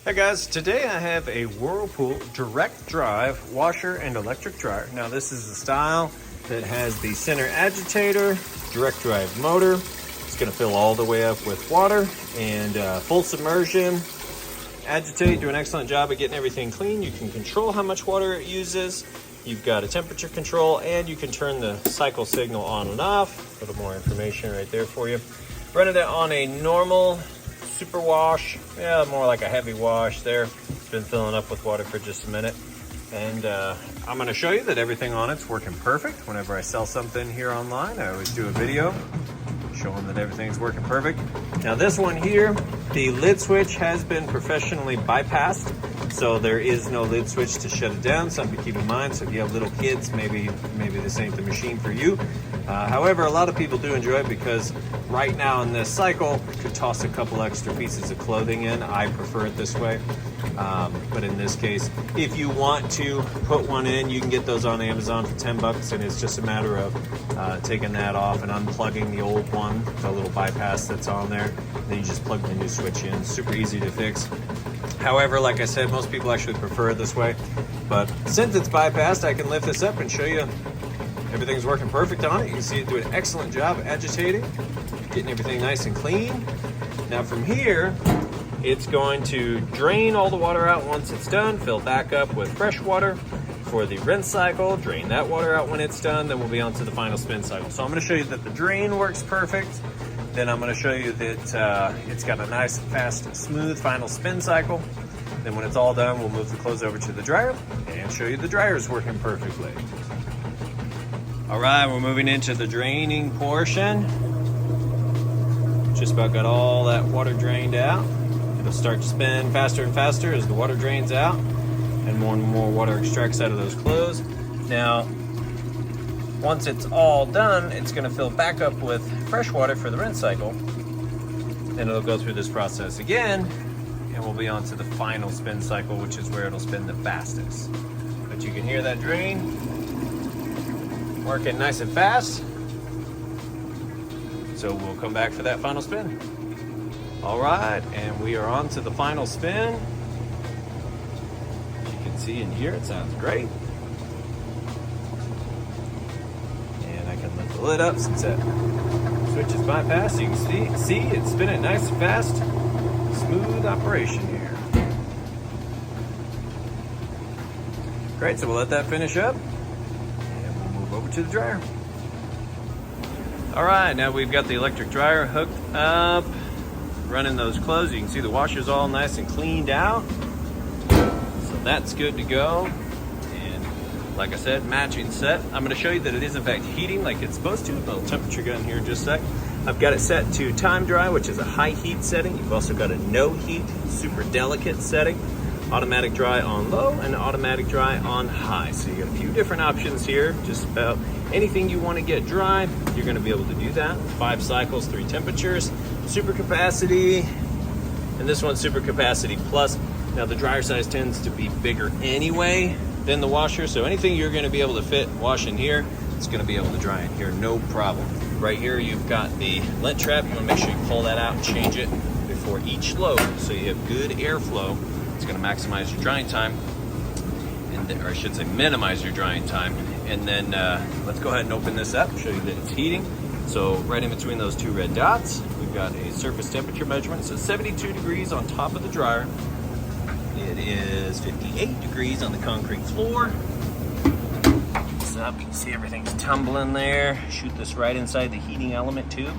Hey guys, today I have a Whirlpool direct drive washer and electric dryer. Now this is the style that has the center agitator, direct drive motor. It's going to fill all the way up with water and full submersion. Agitate, do an excellent job of getting everything clean. You can control how much water it uses. You've got a temperature control and you can turn the cycle signal on and off. A little more information right there for you. Running it on a normal super wash, yeah, more like a heavy wash there. It's been filling up with water for just a minute. And I'm gonna show you that everything on it's working perfect. Whenever I sell something here online, I always do a video showing that everything's working perfect. Now this one here, the lid switch has been professionally bypassed. So there is no lid switch to shut it down, something to keep in mind. So if you have little kids, maybe this ain't the machine for you. However, a lot of people do enjoy it because right now in this cycle, you could toss a couple extra pieces of clothing in. I prefer it this way. But in this case, if you want to put one in, you can get those on Amazon for 10 bucks, and it's just a matter of taking that off and unplugging the old one, the little bypass that's on there. Then you just plug the new switch in. Super easy to fix. However, like I said, most people actually prefer it this way. But since it's bypassed, I can lift this up and show you everything's working perfect on it. You can see it do an excellent job agitating, getting everything nice and clean. Now from here, it's going to drain all the water out once it's done, fill back up with fresh water for the rinse cycle, drain that water out when it's done, then we'll be on to the final spin cycle. So I'm gonna show you that the drain works perfect. Then I'm gonna show you that it's got a nice, fast, smooth final spin cycle. Then when it's all done, we'll move the clothes over to the dryer and show you the dryer's working perfectly. All right, we're moving into the draining portion. Just about got all that water drained out. It'll start to spin faster and faster as the water drains out and more water extracts out of those clothes. Now, once it's all done, it's gonna fill back up with fresh water for the rinse cycle. Then it'll go through this process again, and we'll be on to the final spin cycle, which is where it'll spin the fastest. But you can hear that drain working nice and fast. So we'll come back for that final spin. All right, and we are on to the final spin. As you can see and hear, it sounds great. And I can lift the lid up since that switch is bypassed. You can see it's spinning nice and fast. Smooth operation here. Great, so we'll let that finish up. And we'll move over to the dryer. All right, now we've got the electric dryer hooked up, running those clothes. You can see the washer's all nice and cleaned out. So that's good to go. And like I said, matching set. I'm gonna show you that it is in fact heating like it's supposed to. A little temperature gun here in just a sec. I've got it set to time dry, which is a high heat setting. You've also got a no heat, super delicate setting. Automatic dry on low and automatic dry on high. So you got a few different options here. Just about anything you want to get dry, you're going to be able to do that. 5 cycles, 3 temperatures, super capacity, and this one's super capacity plus. Now the dryer size tends to be bigger anyway than the washer, so anything you're going to be able to fit wash in here, it's going to be able to dry in here, no problem. Right here you've got the lint trap. You want to make sure you pull that out and change it before each load so you have good airflow. It's going to maximize your drying time, or I should say minimize your drying time. And then let's go ahead and open this up, show you that it's heating. So right in between those 2 red dots, we've got a surface temperature measurement. So 72 degrees on top of the dryer. It is 58 degrees on the concrete floor. It's up, you can see everything's tumbling there. Shoot this right inside the heating element tube.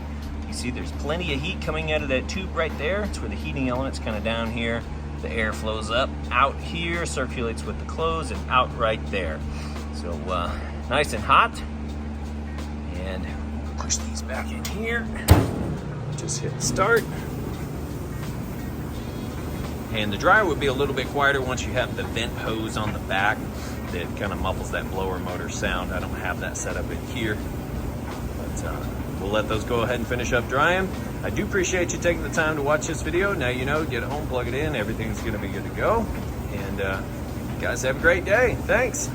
You see there's plenty of heat coming out of that tube right there. It's where the heating element's kind of down here. The air flows up, out here, circulates with the clothes, and out right there. So nice and hot. And push these back in here. Just hit start. And the dryer would be a little bit quieter once you have the vent hose on the back that kind of muffles that blower motor sound. I don't have that set up in here. But we'll let those go ahead and finish up drying. I do appreciate you taking the time to watch this video. Now you know, get it home, plug it in, everything's gonna be good to go. And you guys have a great day. Thanks.